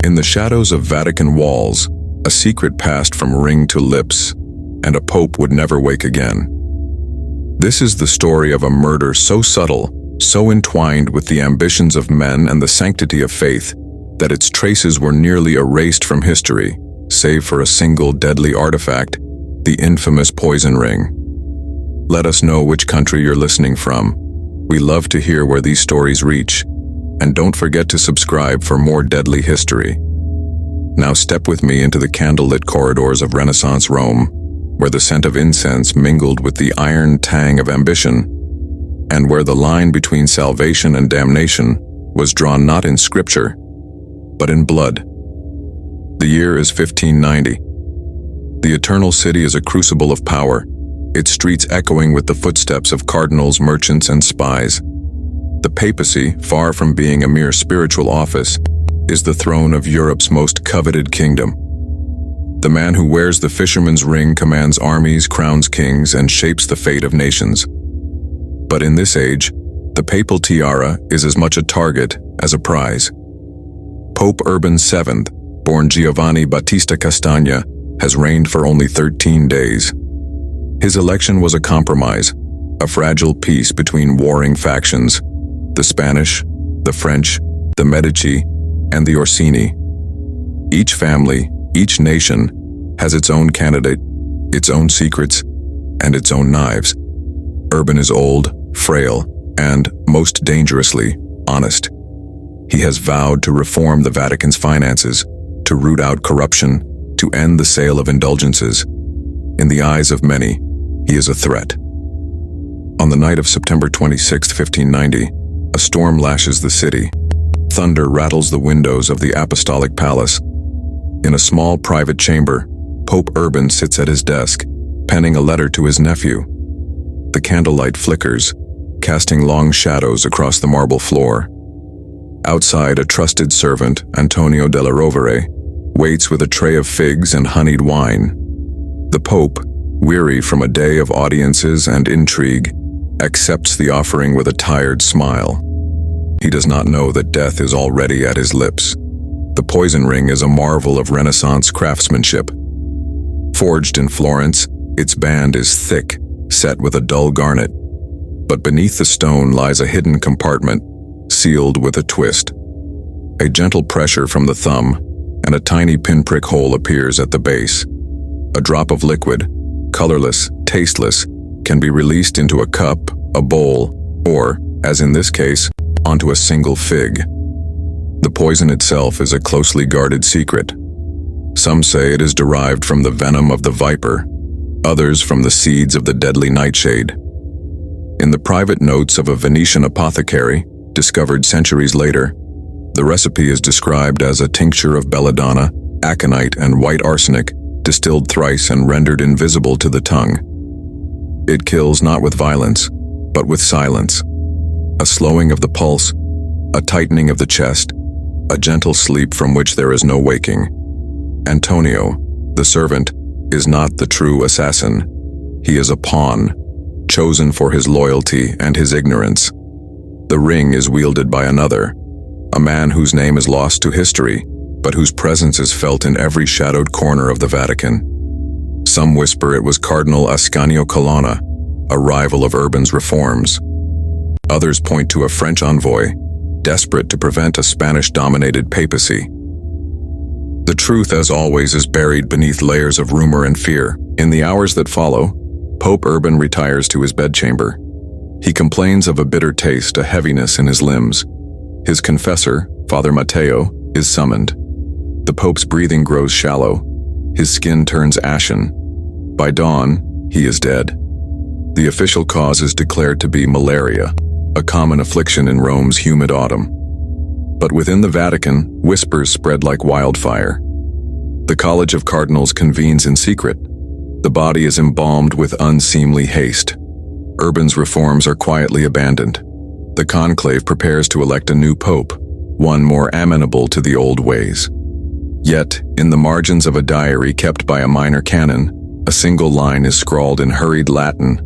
In the shadows of Vatican walls, a secret passed from ring to lips, and a pope would never wake again. This is the story of a murder so subtle, so entwined with the ambitions of men and the sanctity of faith, that its traces were nearly erased from history, save for a single deadly artifact, the infamous poison ring. Let us know which country you're listening from. We love to hear where these stories reach, and don't forget to subscribe for more deadly history. Now step with me into the candlelit corridors of Renaissance Rome, where the scent of incense mingled with the iron tang of ambition, and where the line between salvation and damnation was drawn not in scripture, but in blood. The year is 1590. The Eternal City is a crucible of power, its streets echoing with the footsteps of cardinals, merchants, and spies. The papacy, far from being a mere spiritual office, is the throne of Europe's most coveted kingdom. The man who wears the fisherman's ring commands armies, crowns kings, and shapes the fate of nations. But in this age, the papal tiara is as much a target as a prize. Pope Urban VII, born Giovanni Battista Castagna, has reigned for only 13 days. His election was a compromise, a fragile peace between warring factions, the Spanish, the French, the Medici, and the Orsini. Each family, each nation, has its own candidate, its own secrets, and its own knives. Urban is old, frail, and, most dangerously, honest. He has vowed to reform the Vatican's finances, to root out corruption, to end the sale of indulgences. In the eyes of many, he is a threat. On the night of September 26, 1590, a storm lashes the city. Thunder rattles the windows of the Apostolic Palace. In a small private chamber, Pope Urban sits at his desk, penning a letter to his nephew. The candlelight flickers, casting long shadows across the marble floor. Outside, a trusted servant, Antonio della Rovere, waits with a tray of figs and honeyed wine. The Pope, weary from a day of audiences and intrigue, accepts the offering with a tired smile. He does not know that death is already at his lips. The poison ring is a marvel of Renaissance craftsmanship. Forged in Florence, its band is thick, set with a dull garnet. But beneath the stone lies a hidden compartment, sealed with a twist. A gentle pressure from the thumb, and a tiny pinprick hole appears at the base. A drop of liquid, colorless, tasteless, can be released into a cup, a bowl, or, as in this case, onto a single fig. The poison itself is a closely guarded secret. Some say it is derived from the venom of the viper, others from the seeds of the deadly nightshade. In the private notes of a Venetian apothecary, discovered centuries later, the recipe is described as a tincture of belladonna, aconite, and white arsenic, distilled thrice and rendered invisible to the tongue. It kills not with violence, but with silence. A slowing of the pulse, a tightening of the chest, a gentle sleep from which there is no waking. Antonio, the servant, is not the true assassin. He is a pawn, chosen for his loyalty and his ignorance. The ring is wielded by another, a man whose name is lost to history, but whose presence is felt in every shadowed corner of the Vatican. Some whisper it was Cardinal Ascanio Colonna, a rival of Urban's reforms. Others point to a French envoy, desperate to prevent a Spanish-dominated papacy. The truth, as always, is buried beneath layers of rumor and fear. In the hours that follow, Pope Urban retires to his bedchamber. He complains of a bitter taste, a heaviness in his limbs. His confessor, Father Matteo, is summoned. The Pope's breathing grows shallow. His skin turns ashen. By dawn, he is dead. The official cause is declared to be malaria, a common affliction in Rome's humid autumn. But within the Vatican, whispers spread like wildfire. The College of Cardinals convenes in secret. The body is embalmed with unseemly haste. Urban's reforms are quietly abandoned. The conclave prepares to elect a new pope, one more amenable to the old ways. Yet, in the margins of a diary kept by a minor canon, a single line is scrawled in hurried Latin: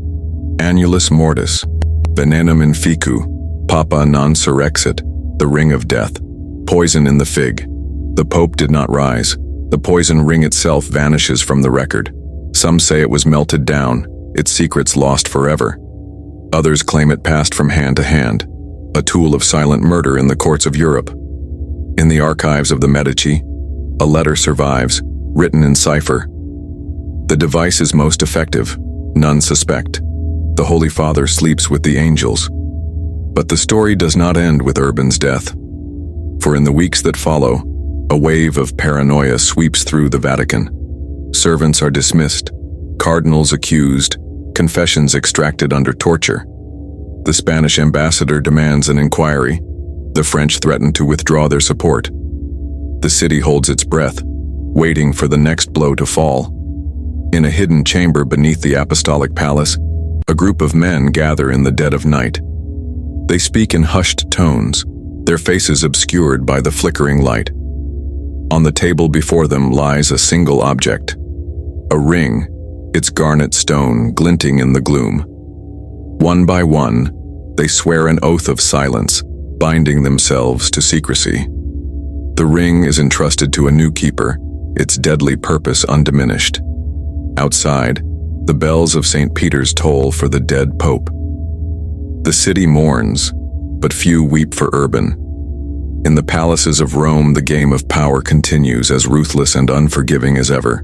Annulus mortis, venenum in ficu, papa non surrexit, the ring of death, poison in the fig. The Pope did not rise. The poison ring itself vanishes from the record. Some say it was melted down, its secrets lost forever. Others claim it passed from hand to hand, a tool of silent murder in the courts of Europe. In the archives of the Medici, a letter survives, written in cipher. The device is most effective. None suspect. The Holy Father sleeps with the angels. But the story does not end with Urban's death. For in the weeks that follow, a wave of paranoia sweeps through the Vatican. Servants are dismissed, cardinals accused, confessions extracted under torture. The Spanish ambassador demands an inquiry. The French threaten to withdraw their support. The city holds its breath, waiting for the next blow to fall. In a hidden chamber beneath the Apostolic Palace, a group of men gather in the dead of night. They speak in hushed tones, their faces obscured by the flickering light. On the table before them lies a single object, a ring, its garnet stone glinting in the gloom. One by one, they swear an oath of silence, binding themselves to secrecy. The ring is entrusted to a new keeper, its deadly purpose undiminished. Outside, the bells of St. Peter's toll for the dead Pope. The city mourns, but few weep for Urban. In the palaces of Rome, the game of power continues as ruthless and unforgiving as ever.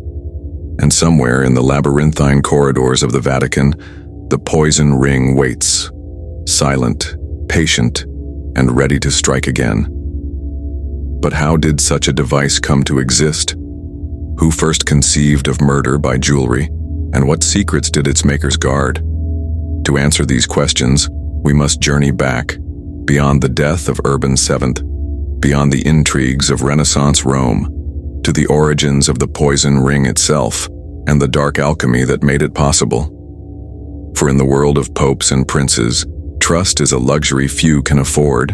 And somewhere in the labyrinthine corridors of the Vatican, the poison ring waits, silent, patient, and ready to strike again. But how did such a device come to exist? Who first conceived of murder by jewelry, and what secrets did its makers guard? To answer these questions, we must journey back, beyond the death of Urban VII, beyond the intrigues of Renaissance Rome, to the origins of the poison ring itself, and the dark alchemy that made it possible. For in the world of popes and princes, trust is a luxury few can afford,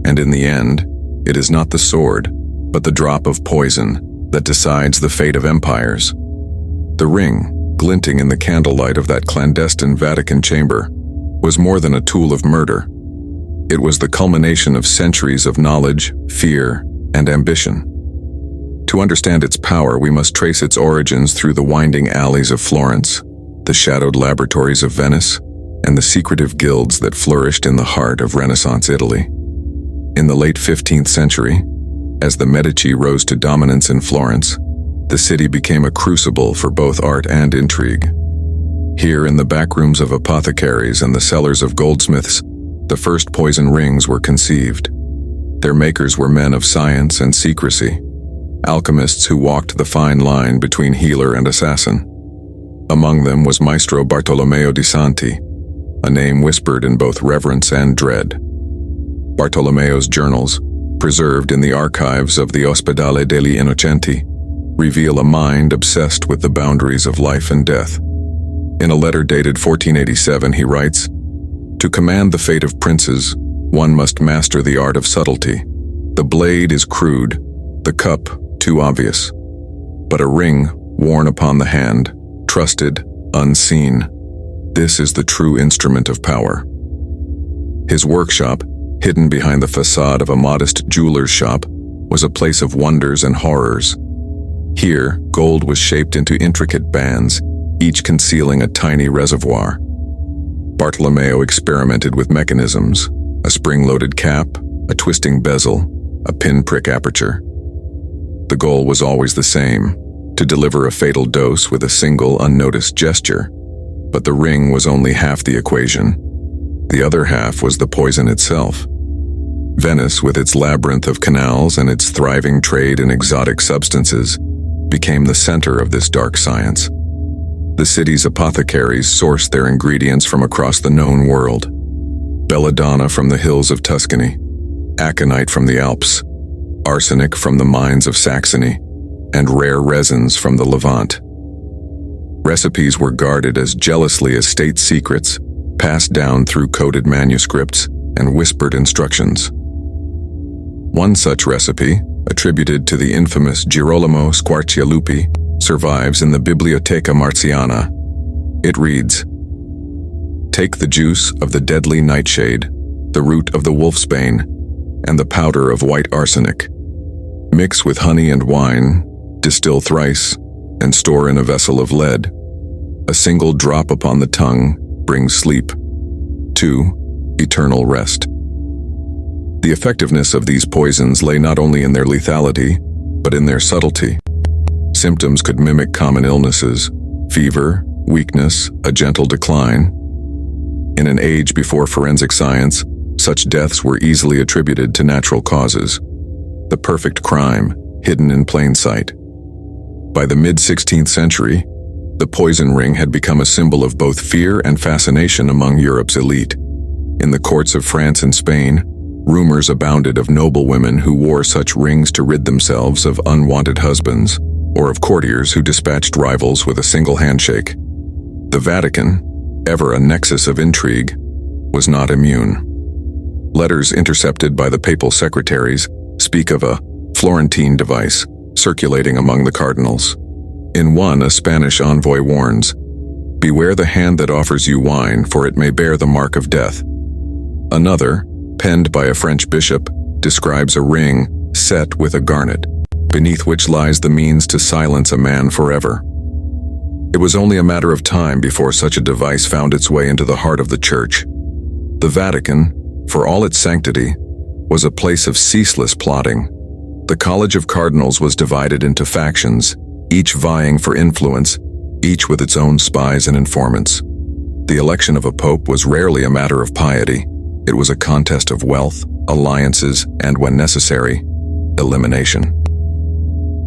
and in the end, it is not the sword, but the drop of poison that decides the fate of empires. The ring, glinting in the candlelight of that clandestine Vatican chamber, was more than a tool of murder. It was the culmination of centuries of knowledge, fear, and ambition. To understand its power, we must trace its origins through the winding alleys of Florence, the shadowed laboratories of Venice, and the secretive guilds that flourished in the heart of Renaissance Italy. In the late 15th century, as the Medici rose to dominance in Florence, the city became a crucible for both art and intrigue. Here in the backrooms of apothecaries and the cellars of goldsmiths, the first poison rings were conceived. Their makers were men of science and secrecy, alchemists who walked the fine line between healer and assassin. Among them was Maestro Bartolomeo di Santi, a name whispered in both reverence and dread. Bartolomeo's journals, preserved in the archives of the Ospedale degli Innocenti, reveal a mind obsessed with the boundaries of life and death. In a letter dated 1487, he writes, "To command the fate of princes, one must master the art of subtlety. The blade is crude, the cup too obvious, but a ring worn upon the hand, trusted, unseen. This is the true instrument of power." His workshop, hidden behind the facade of a modest jeweler's shop, was a place of wonders and horrors. Here, gold was shaped into intricate bands, each concealing a tiny reservoir. Bartolomeo experimented with mechanisms, a spring-loaded cap, a twisting bezel, a pinprick aperture. The goal was always the same, to deliver a fatal dose with a single unnoticed gesture. But the ring was only half the equation. The other half was the poison itself. Venice, with its labyrinth of canals and its thriving trade in exotic substances, became the center of this dark science. The city's apothecaries sourced their ingredients from across the known world. Belladonna from the hills of Tuscany, aconite from the Alps, arsenic from the mines of Saxony, and rare resins from the Levant. Recipes were guarded as jealously as state secrets, passed down through coded manuscripts and whispered instructions. One such recipe, attributed to the infamous Girolamo Squarcialupi, survives in the Biblioteca Marziana. It reads, "Take the juice of the deadly nightshade, the root of the wolfsbane, and the powder of white arsenic. Mix with honey and wine, distill thrice, and store in a vessel of lead. A single drop upon the tongue brings sleep. 2. Eternal rest. The effectiveness of these poisons lay not only in their lethality, but in their subtlety. Symptoms could mimic common illnesses: fever, weakness, a gentle decline. In an age before forensic science, such deaths were easily attributed to natural causes. The perfect crime, hidden in plain sight. By the mid-16th century, the poison ring had become a symbol of both fear and fascination among Europe's elite. In the courts of France and Spain, rumors abounded of noblewomen who wore such rings to rid themselves of unwanted husbands, or of courtiers who dispatched rivals with a single handshake. The Vatican, ever a nexus of intrigue, was not immune. Letters intercepted by the papal secretaries speak of a Florentine device circulating among the cardinals. In one, a Spanish envoy warns, "Beware the hand that offers you wine, for it may bear the mark of death." Another, penned by a French bishop, describes a ring set with a garnet, beneath which lies the means to silence a man forever. It was only a matter of time before such a device found its way into the heart of the Church. The Vatican, for all its sanctity, was a place of ceaseless plotting. The College of Cardinals was divided into factions, each vying for influence, each with its own spies and informants. The election of a pope was rarely a matter of piety. It was a contest of wealth, alliances, and, when necessary, elimination.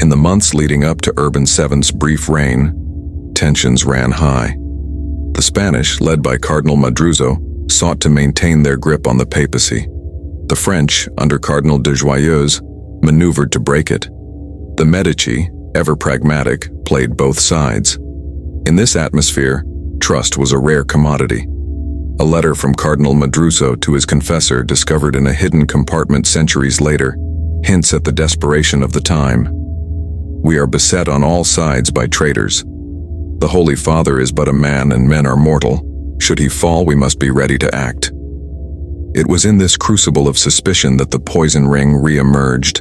In the months leading up to Urban VII's brief reign, tensions ran high. The Spanish, led by Cardinal Madruzo, sought to maintain their grip on the papacy. The French, under Cardinal de Joyeuse, maneuvered to break it. The Medici, ever pragmatic, played both sides. In this atmosphere, trust was a rare commodity. A letter from Cardinal Madruzo to his confessor, discovered in a hidden compartment centuries later, hints at the desperation of the time. "We are beset on all sides by traitors. The Holy Father is but a man, and men are mortal. Should he fall, we must be ready to act." It was in this crucible of suspicion that the poison ring re-emerged,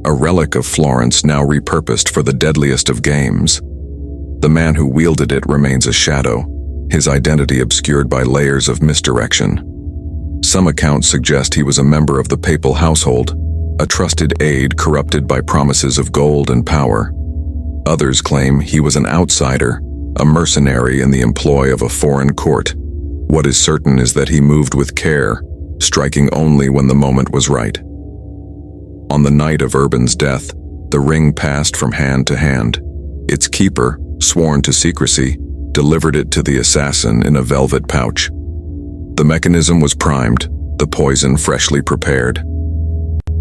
a relic of Florence now repurposed for the deadliest of games. The man who wielded it remains a shadow, his identity obscured by layers of misdirection. Some accounts suggest he was a member of the papal household, a trusted aide corrupted by promises of gold and power. Others claim he was an outsider, a mercenary in the employ of a foreign court. What is certain is that he moved with care, striking only when the moment was right. On the night of Urban's death, the ring passed from hand to hand. Its keeper, sworn to secrecy, delivered it to the assassin in a velvet pouch. The mechanism was primed, the poison freshly prepared.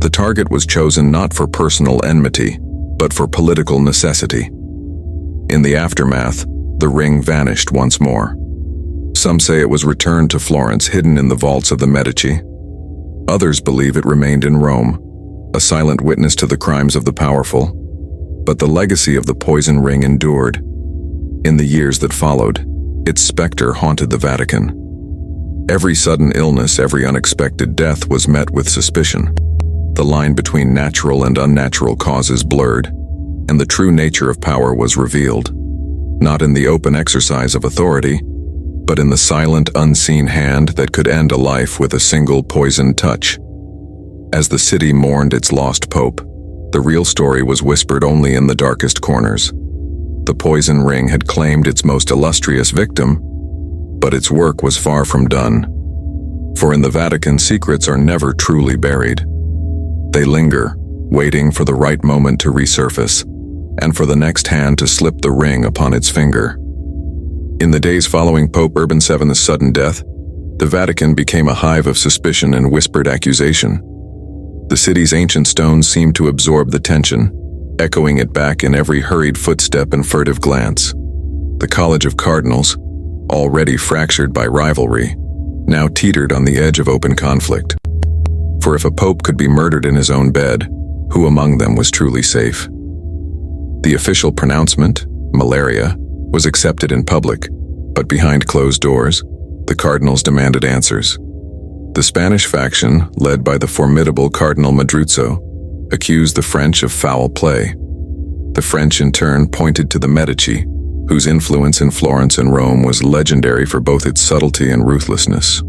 The target was chosen not for personal enmity, but for political necessity. In the aftermath, the ring vanished once more. Some say it was returned to Florence, hidden in the vaults of the Medici. Others believe it remained in Rome, a silent witness to the crimes of the powerful. But the legacy of the poison ring endured. In the years that followed, its specter haunted the Vatican. Every sudden illness, every unexpected death was met with suspicion. The line between natural and unnatural causes blurred, and the true nature of power was revealed, not in the open exercise of authority, but in the silent, unseen hand that could end a life with a single poisoned touch. As the city mourned its lost pope, the real story was whispered only in the darkest corners. The poison ring had claimed its most illustrious victim, but its work was far from done. For in the Vatican, secrets are never truly buried. They linger, waiting for the right moment to resurface, and for the next hand to slip the ring upon its finger. In the days following Pope Urban VII's sudden death, the Vatican became a hive of suspicion and whispered accusation. The city's ancient stones seemed to absorb the tension, echoing it back in every hurried footstep and furtive glance. The College of Cardinals, already fractured by rivalry, now teetered on the edge of open conflict. For if a pope could be murdered in his own bed, who among them was truly safe? The official pronouncement, malaria, was accepted in public, but behind closed doors, the cardinals demanded answers. The Spanish faction, led by the formidable Cardinal Madruzo, accused the French of foul play. The French in turn pointed to the Medici, whose influence in Florence and Rome was legendary for both its subtlety and ruthlessness.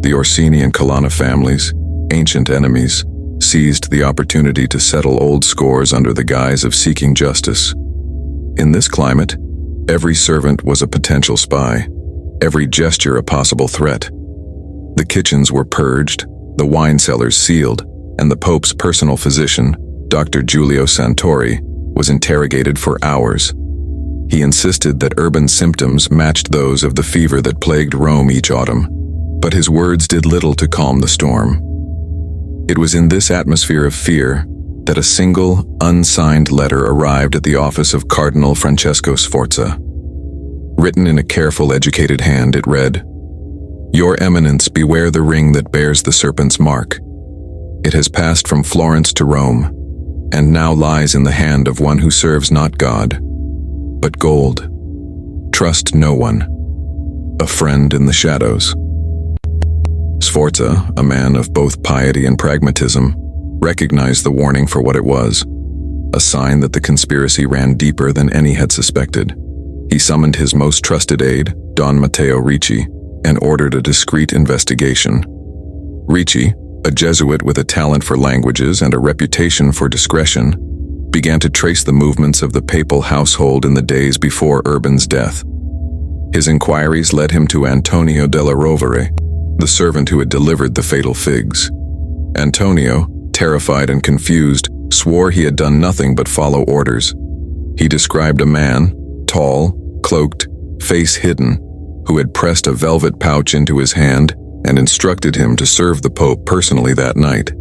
The Orsini and Colonna families, ancient enemies, seized the opportunity to settle old scores under the guise of seeking justice. In this climate, every servant was a potential spy, every gesture a possible threat. The kitchens were purged, the wine cellars sealed, and the Pope's personal physician, Dr. Giulio Santori, was interrogated for hours. He insisted that Urban's symptoms matched those of the fever that plagued Rome each autumn, but his words did little to calm the storm. It was in this atmosphere of fear that a single, unsigned letter arrived at the office of Cardinal Francesco Sforza. Written in a careful, educated hand, it read, "Your Eminence, beware the ring that bears the serpent's mark. It has passed from Florence to Rome, and now lies in the hand of one who serves not God, but gold. Trust no one. A friend in the shadows." Sforza, a man of both piety and pragmatism, recognized the warning for what it was, a sign that the conspiracy ran deeper than any had suspected. He summoned his most trusted aide, Don Matteo Ricci, and ordered a discreet investigation. Ricci, a Jesuit with a talent for languages and a reputation for discretion, began to trace the movements of the papal household in the days before Urban's death. His inquiries led him to Antonio della Rovere, the servant who had delivered the fatal figs. Antonio, terrified and confused, swore he had done nothing but follow orders. He described a man, tall, cloaked, face hidden, who had pressed a velvet pouch into his hand and instructed him to serve the Pope personally that night.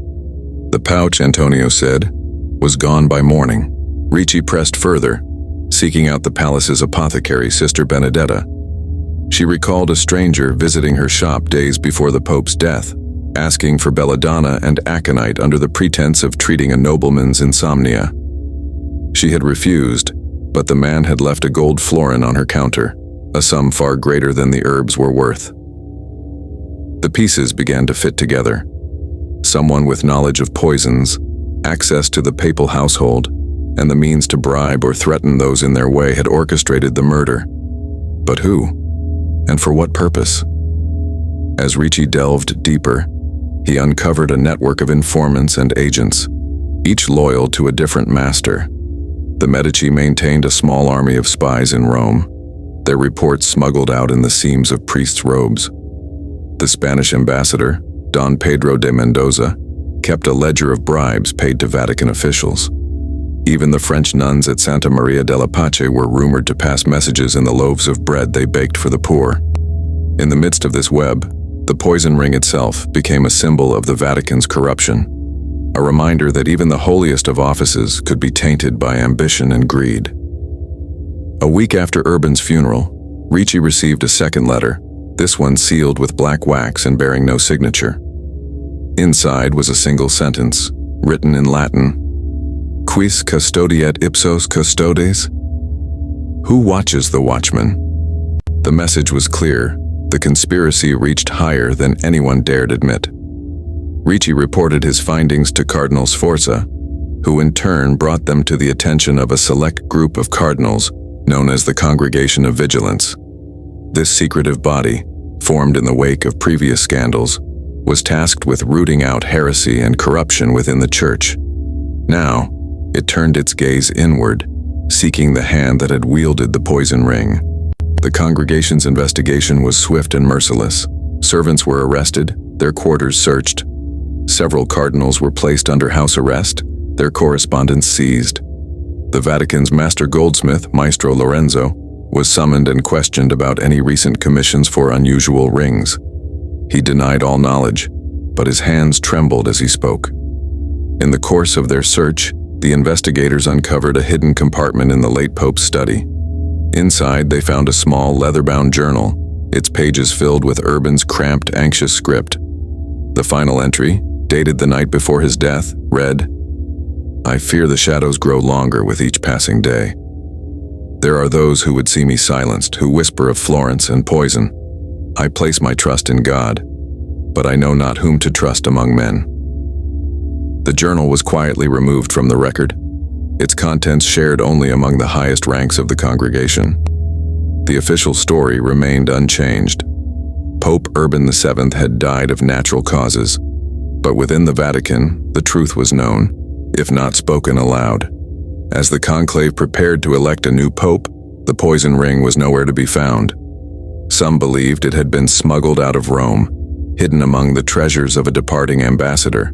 The pouch, Antonio said, was gone by morning. Ricci pressed further, seeking out the palace's apothecary, Sister Benedetta. She recalled a stranger visiting her shop days before the Pope's death, asking for belladonna and aconite under the pretense of treating a nobleman's insomnia. She had refused, but the man had left a gold florin on her counter, a sum far greater than the herbs were worth. The pieces began to fit together. Someone with knowledge of poisons, access to the papal household, and the means to bribe or threaten those in their way had orchestrated the murder. But who? And for what purpose? As Ricci delved deeper, he uncovered a network of informants and agents, each loyal to a different master. The Medici maintained a small army of spies in Rome, their reports smuggled out in the seams of priests' robes. The Spanish ambassador, Don Pedro de Mendoza, kept a ledger of bribes paid to Vatican officials. Even the French nuns at Santa Maria della Pace were rumored to pass messages in the loaves of bread they baked for the poor. In the midst of this web, the poison ring itself became a symbol of the Vatican's corruption, a reminder that even the holiest of offices could be tainted by ambition and greed. A week after Urban's funeral, Ricci received a second letter, this one sealed with black wax and bearing no signature. Inside was a single sentence, written in Latin, "Quis custodiet ipsos custodes?" Who watches the watchman? The message was clear. The conspiracy reached higher than anyone dared admit. Ricci reported his findings to Cardinal Sforza, who in turn brought them to the attention of a select group of cardinals known as the Congregation of Vigilance. This secretive body, formed in the wake of previous scandals, was tasked with rooting out heresy and corruption within the Church. Now, it turned its gaze inward, seeking the hand that had wielded the poison ring. The congregation's investigation was swift and merciless. Servants were arrested, their quarters searched. Several cardinals were placed under house arrest, their correspondence seized. The Vatican's master goldsmith, Maestro Lorenzo, was summoned and questioned about any recent commissions for unusual rings. He denied all knowledge, but his hands trembled as he spoke. In the course of their search, the investigators uncovered a hidden compartment in the late Pope's study. Inside, they found a small leather-bound journal, its pages filled with Urban's cramped, anxious script. The final entry, dated the night before his death, read, "I fear the shadows grow longer with each passing day. There are those who would see me silenced, who whisper of Florence and poison. I place my trust in God, but I know not whom to trust among men." The journal was quietly removed from the record, its contents shared only among the highest ranks of the congregation. The official story remained unchanged. Pope Urban VII had died of natural causes, but within the Vatican, the truth was known, if not spoken aloud. As the conclave prepared to elect a new pope, the poison ring was nowhere to be found. Some believed it had been smuggled out of Rome, hidden among the treasures of a departing ambassador.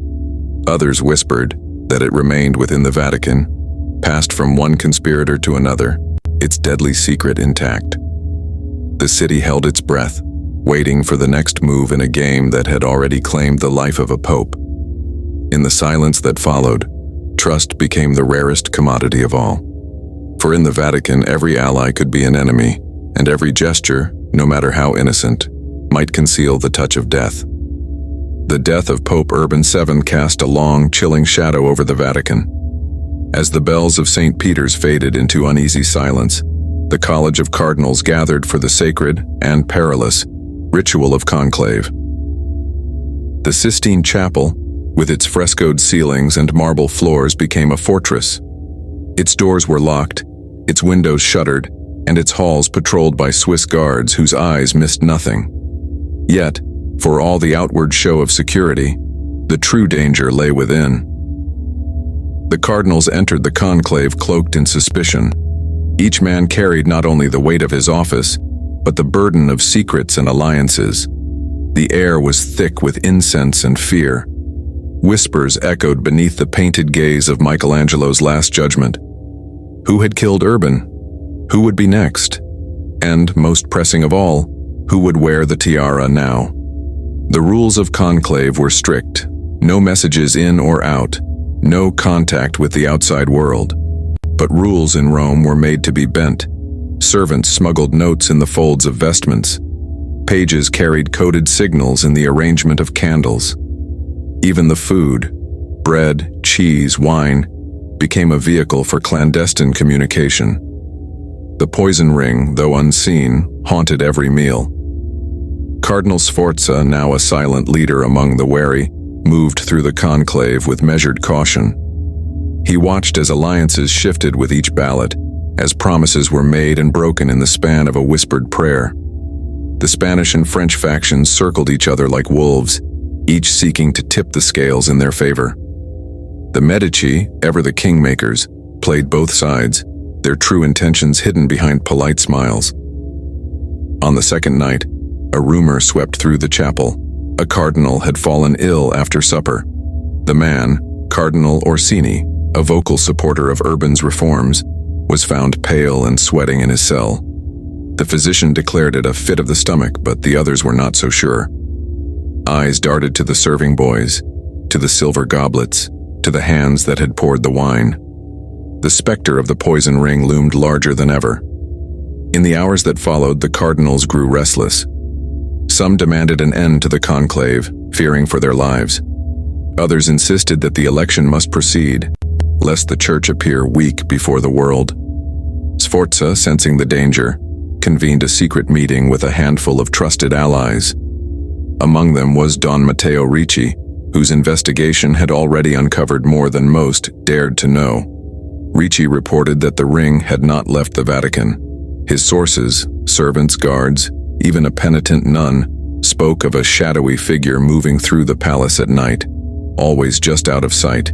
Others whispered that it remained within the Vatican, passed from one conspirator to another, its deadly secret intact. The city held its breath, waiting for the next move in a game that had already claimed the life of a pope. In the silence that followed, trust became the rarest commodity of all. For in the Vatican, every ally could be an enemy, and every gesture, no matter how innocent, might conceal the touch of death. The death of Pope Urban VII cast a long, chilling shadow over the Vatican. As the bells of St. Peter's faded into uneasy silence, the College of Cardinals gathered for the sacred and perilous ritual of conclave. The Sistine Chapel, with its frescoed ceilings and marble floors, became a fortress. Its doors were locked, its windows shuttered, and its halls patrolled by Swiss guards whose eyes missed nothing. Yet, for all the outward show of security, the true danger lay within. The cardinals entered the conclave cloaked in suspicion. Each man carried not only the weight of his office, but the burden of secrets and alliances. The air was thick with incense and fear. Whispers echoed beneath the painted gaze of Michelangelo's Last Judgment. Who had killed Urban? Who would be next? And, most pressing of all, who would wear the tiara now? The rules of conclave were strict. No messages in or out, no contact with the outside world. But rules in Rome were made to be bent. Servants smuggled notes in the folds of vestments. Pages carried coded signals in the arrangement of candles. Even the food, bread, cheese, wine, became a vehicle for clandestine communication. The poison ring, though unseen, haunted every meal. Cardinal Sforza, now a silent leader among the wary, moved through the conclave with measured caution. He watched as alliances shifted with each ballot, as promises were made and broken in the span of a whispered prayer. The Spanish and French factions circled each other like wolves, each seeking to tip the scales in their favor. The Medici, ever the kingmakers, played both sides, their true intentions hidden behind polite smiles. On the second night, a rumor swept through the chapel. A cardinal had fallen ill after supper. The man, Cardinal Orsini, a vocal supporter of Urban's reforms, was found pale and sweating in his cell. The physician declared it a fit of the stomach, but the others were not so sure. Eyes darted to the serving boys, to the silver goblets, to the hands that had poured the wine. The specter of the poison ring loomed larger than ever. In the hours that followed, the cardinals grew restless. Some demanded an end to the conclave, fearing for their lives. Others insisted that the election must proceed, lest the church appear weak before the world. Sforza, sensing the danger, convened a secret meeting with a handful of trusted allies. Among them was Don Matteo Ricci, whose investigation had already uncovered more than most dared to know. Ricci reported that the ring had not left the Vatican. His sources, servants, guards, even a penitent nun, spoke of a shadowy figure moving through the palace at night, always just out of sight.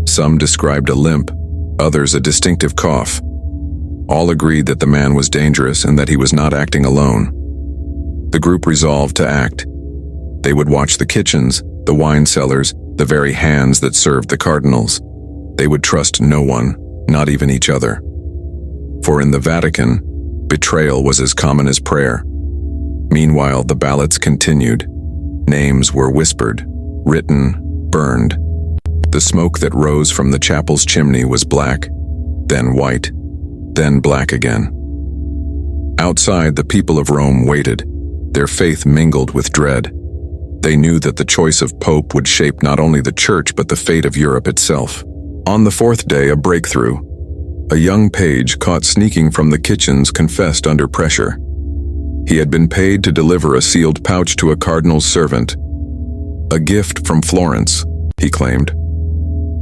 Some described a limp, others a distinctive cough. All agreed that the man was dangerous and that he was not acting alone. The group resolved to act. They would watch the kitchens, the wine cellars, the very hands that served the cardinals. They would trust no one, not even each other. For in the Vatican, betrayal was as common as prayer. Meanwhile, the ballots continued. Names were whispered, written, burned. The smoke that rose from the chapel's chimney was black, then white, then black again. Outside, the people of Rome waited, their faith mingled with dread. They knew that the choice of pope would shape not only the church but the fate of Europe itself. On the fourth day, a breakthrough. A young page caught sneaking from the kitchens confessed under pressure. He had been paid to deliver a sealed pouch to a cardinal's servant. A gift from Florence, he claimed.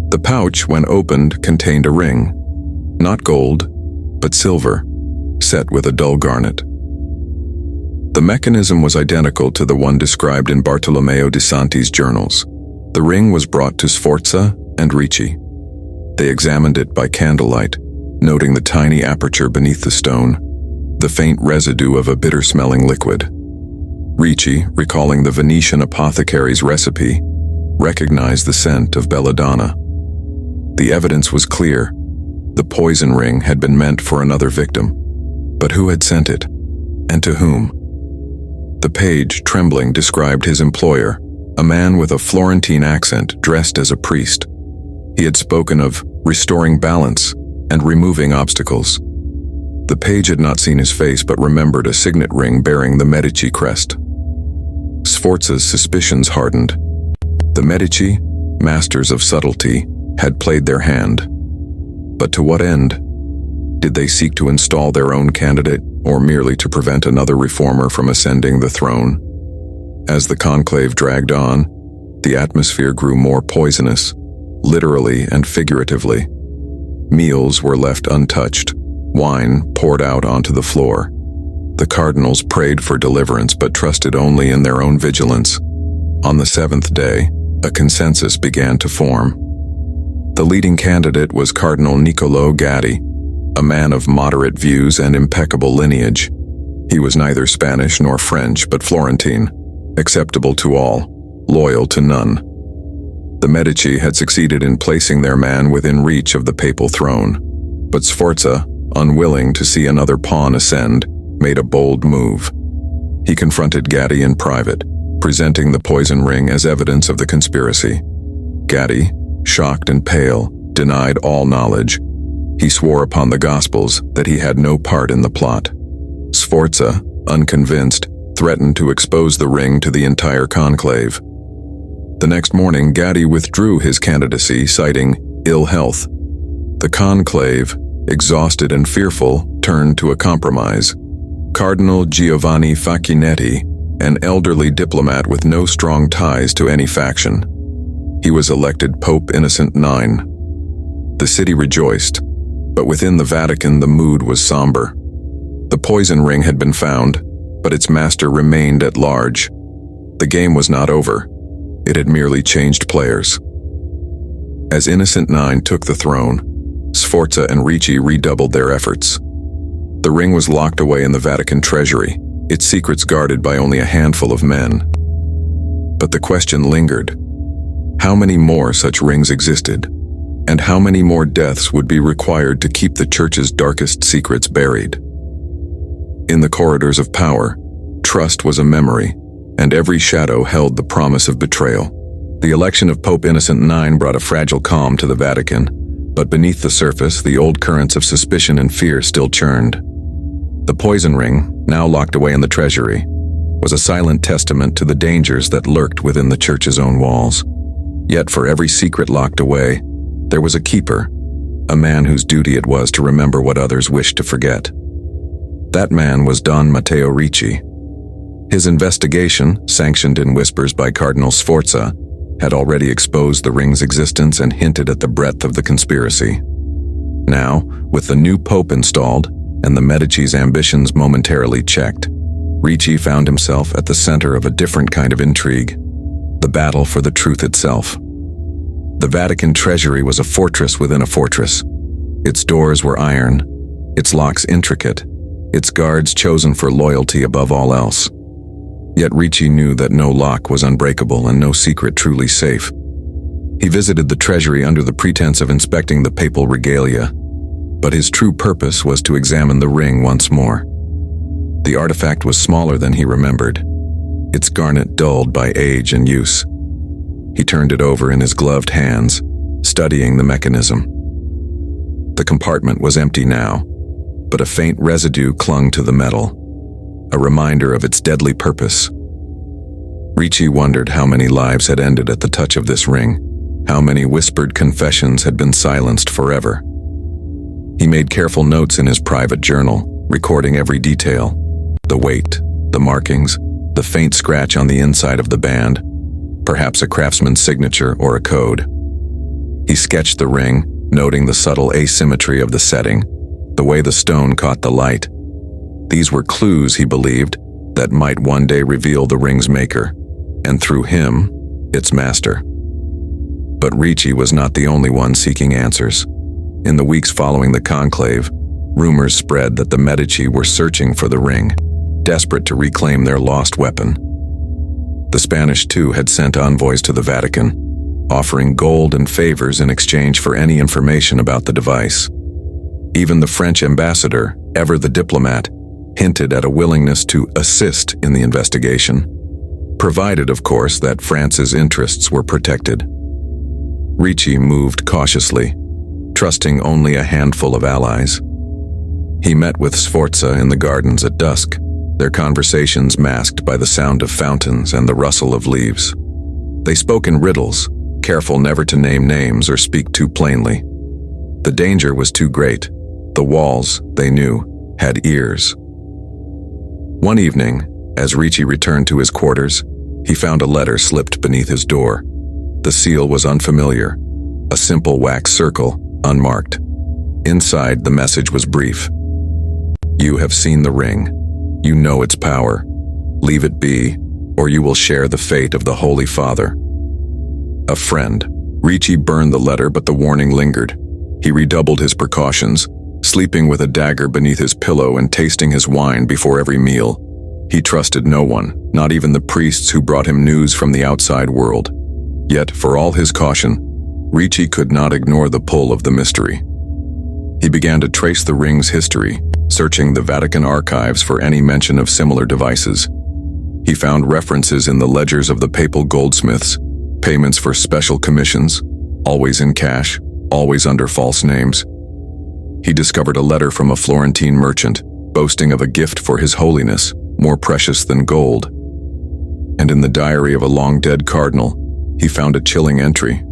The pouch, when opened, contained a ring. Not gold, but silver, set with a dull garnet. The mechanism was identical to the one described in Bartolomeo di Santi's journals. The ring was brought to Sforza and Ricci. They examined it by candlelight, noting the tiny aperture beneath the stone, the faint residue of a bitter-smelling liquid. Ricci, recalling the Venetian apothecary's recipe, recognized the scent of belladonna. The evidence was clear. The poison ring had been meant for another victim. But who had sent it? And to whom? The page, trembling, described his employer, a man with a Florentine accent dressed as a priest. He had spoken of restoring balance and removing obstacles. The page had not seen his face but remembered a signet ring bearing the Medici crest. Sforza's suspicions hardened. The Medici, masters of subtlety, had played their hand. But to what end? Did they seek to install their own candidate, or merely to prevent another reformer from ascending the throne? As the conclave dragged on, the atmosphere grew more poisonous, literally and figuratively. Meals were left untouched, wine poured out onto the floor. The cardinals prayed for deliverance but trusted only in their own vigilance. On the seventh day, a consensus began to form. The leading candidate was Cardinal Niccolò Gaddi, a man of moderate views and impeccable lineage. He was neither Spanish nor French but Florentine, acceptable to all, loyal to none. The Medici had succeeded in placing their man within reach of the papal throne, but Sforza, unwilling to see another pawn ascend, made a bold move. He confronted Gaddi in private, presenting the poison ring as evidence of the conspiracy. Gaddi, shocked and pale, denied all knowledge. He swore upon the Gospels that he had no part in the plot. Sforza, unconvinced, threatened to expose the ring to the entire conclave. The next morning, Gaddi withdrew his candidacy, citing ill health. The conclave, exhausted and fearful, turned to a compromise. Cardinal Giovanni Facchinetti, an elderly diplomat with no strong ties to any faction. He was elected Pope Innocent IX. The city rejoiced, but within the Vatican the mood was somber. The poison ring had been found, but its master remained at large. The game was not over. It had merely changed players. As Innocent IX took the throne, Sforza and Ricci redoubled their efforts. The ring was locked away in the Vatican treasury, its secrets guarded by only a handful of men. But the question lingered. How many more such rings existed? And how many more deaths would be required to keep the Church's darkest secrets buried? In the corridors of power, trust was a memory, and every shadow held the promise of betrayal. The election of Pope Innocent IX brought a fragile calm to the Vatican, but beneath the surface, the old currents of suspicion and fear still churned. The poison ring, now locked away in the treasury, was a silent testament to the dangers that lurked within the Church's own walls. Yet for every secret locked away, there was a keeper, a man whose duty it was to remember what others wished to forget. That man was Don Matteo Ricci. His investigation, sanctioned in whispers by Cardinal Sforza, had already exposed the ring's existence and hinted at the breadth of the conspiracy. Now, with the new pope installed and the Medici's ambitions momentarily checked, Ricci found himself at the center of a different kind of intrigue, the battle for the truth itself. The Vatican treasury was a fortress within a fortress. Its doors were iron, its locks intricate, its guards chosen for loyalty above all else. Yet Ricci knew that no lock was unbreakable and no secret truly safe. He visited the treasury under the pretense of inspecting the papal regalia, but his true purpose was to examine the ring once more. The artifact was smaller than he remembered, its garnet dulled by age and use. He turned it over in his gloved hands, studying the mechanism. The compartment was empty now, but a faint residue clung to the metal, a reminder of its deadly purpose. Ricci wondered how many lives had ended at the touch of this ring, how many whispered confessions had been silenced forever. He made careful notes in his private journal, recording every detail: the weight, the markings, the faint scratch on the inside of the band, perhaps a craftsman's signature or a code. He sketched the ring, noting the subtle asymmetry of the setting, the way the stone caught the light. These were clues, he believed, that might one day reveal the ring's maker, and through him, its master. But Ricci was not the only one seeking answers. In the weeks following the conclave, rumors spread that the Medici were searching for the ring, desperate to reclaim their lost weapon. The Spanish, too, had sent envoys to the Vatican, offering gold and favors in exchange for any information about the device. Even the French ambassador, ever the diplomat, hinted at a willingness to assist in the investigation, provided, of course, that France's interests were protected. Ricci moved cautiously, trusting only a handful of allies. He met with Sforza in the gardens at dusk, their conversations masked by the sound of fountains and the rustle of leaves. They spoke in riddles, careful never to name names or speak too plainly. The danger was too great. The walls, they knew, had ears. One evening, as Ricci returned to his quarters, he found a letter slipped beneath his door. The seal was unfamiliar, a simple wax circle, unmarked. Inside, the message was brief. "You have seen the ring. You know its power. Leave it be, or you will share the fate of the Holy Father." A friend. Ricci burned the letter, but the warning lingered. He redoubled his precautions, sleeping with a dagger beneath his pillow and tasting his wine before every meal. He trusted no one, not even the priests who brought him news from the outside world. Yet, for all his caution, Ricci could not ignore the pull of the mystery. He began to trace the ring's history, searching the Vatican archives for any mention of similar devices. He found references in the ledgers of the papal goldsmiths, payments for special commissions, always in cash, always under false names. He discovered a letter from a Florentine merchant, boasting of a gift for His Holiness, more precious than gold. And in the diary of a long-dead cardinal, he found a chilling entry.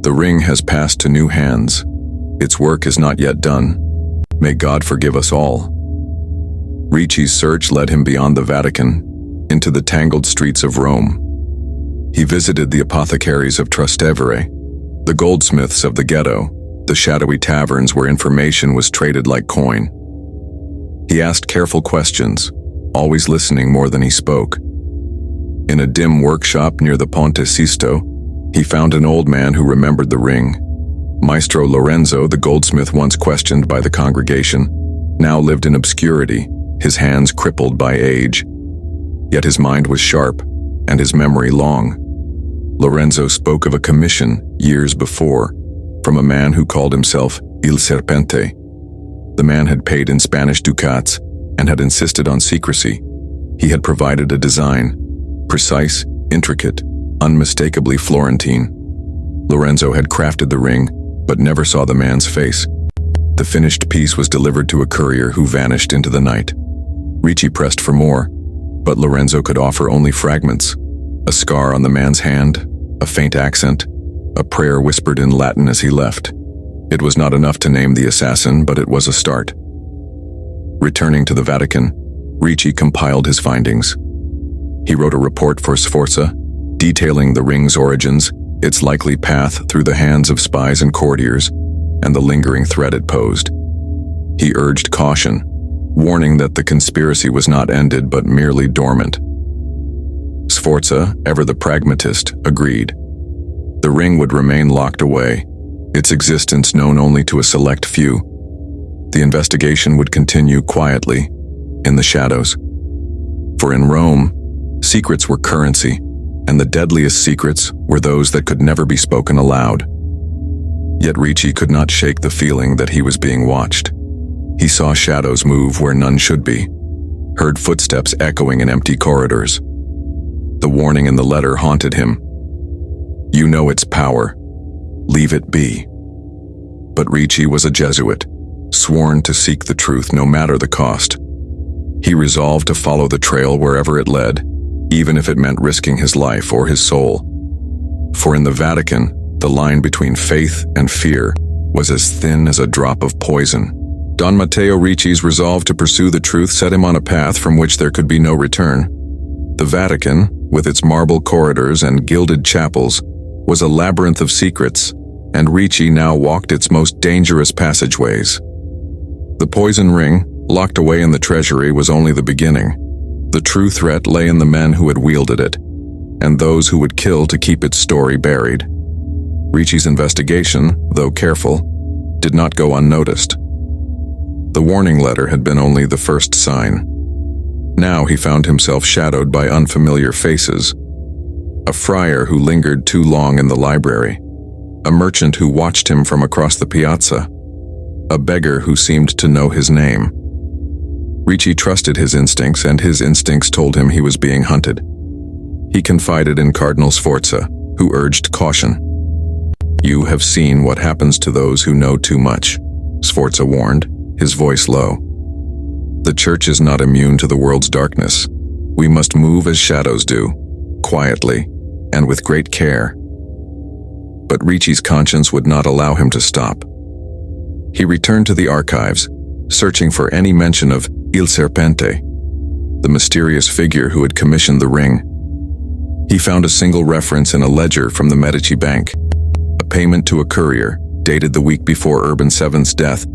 "The ring has passed to new hands. Its work is not yet done. May God forgive us all." Ricci's search led him beyond the Vatican, into the tangled streets of Rome. He visited the apothecaries of Trastevere, the goldsmiths of the ghetto, the shadowy taverns where information was traded like coin. He asked careful questions, always listening more than he spoke. In a dim workshop near the Ponte Sisto, he found an old man who remembered the ring. Maestro Lorenzo, the goldsmith once questioned by the congregation, now lived in obscurity, his hands crippled by age. Yet his mind was sharp, and his memory long. Lorenzo spoke of a commission years before, from a man who called himself Il Serpente. The man had paid in Spanish ducats and had insisted on secrecy. He had provided a design, precise, intricate, unmistakably Florentine. Lorenzo had crafted the ring, but never saw the man's face. The finished piece was delivered to a courier who vanished into the night. Ricci pressed for more, but Lorenzo could offer only fragments. A scar on the man's hand, a faint accent, a prayer whispered in Latin as he left. It was not enough to name the assassin, but it was a start. Returning to the Vatican, Ricci compiled his findings. He wrote a report for Sforza, detailing the ring's origins, its likely path through the hands of spies and courtiers, and the lingering threat it posed. He urged caution, warning that the conspiracy was not ended but merely dormant. Sforza, ever the pragmatist, agreed. The ring would remain locked away, its existence known only to a select few. The investigation would continue quietly, in the shadows. For in Rome, secrets were currency, and the deadliest secrets were those that could never be spoken aloud. Yet Ricci could not shake the feeling that he was being watched. He saw shadows move where none should be, heard footsteps echoing in empty corridors. The warning in the letter haunted him. "You know its power. Leave it be." But Ricci was a Jesuit, sworn to seek the truth no matter the cost. He resolved to follow the trail wherever it led, even if it meant risking his life or his soul. For in the Vatican, the line between faith and fear was as thin as a drop of poison. Don Matteo Ricci's resolve to pursue the truth set him on a path from which there could be no return. The Vatican, with its marble corridors and gilded chapels, was a labyrinth of secrets, and Ricci now walked its most dangerous passageways. The poison ring, locked away in the treasury, was only the beginning. The true threat lay in the men who had wielded it, and those who would kill to keep its story buried. Ricci's investigation, though careful, did not go unnoticed. The warning letter had been only the first sign. Now he found himself shadowed by unfamiliar faces. A friar who lingered too long in the library, a merchant who watched him from across the piazza, a beggar who seemed to know his name. Ricci trusted his instincts, and his instincts told him he was being hunted. He confided in Cardinal Sforza, who urged caution. "You have seen what happens to those who know too much," Sforza warned, his voice low. "The Church is not immune to the world's darkness. We must move as shadows do, quietly, and with great care." But Ricci's conscience would not allow him to stop. He returned to the archives, searching for any mention of Il Serpente, the mysterious figure who had commissioned the ring. He found a single reference in a ledger from the Medici Bank, a payment to a courier, dated the week before Urban VII's death,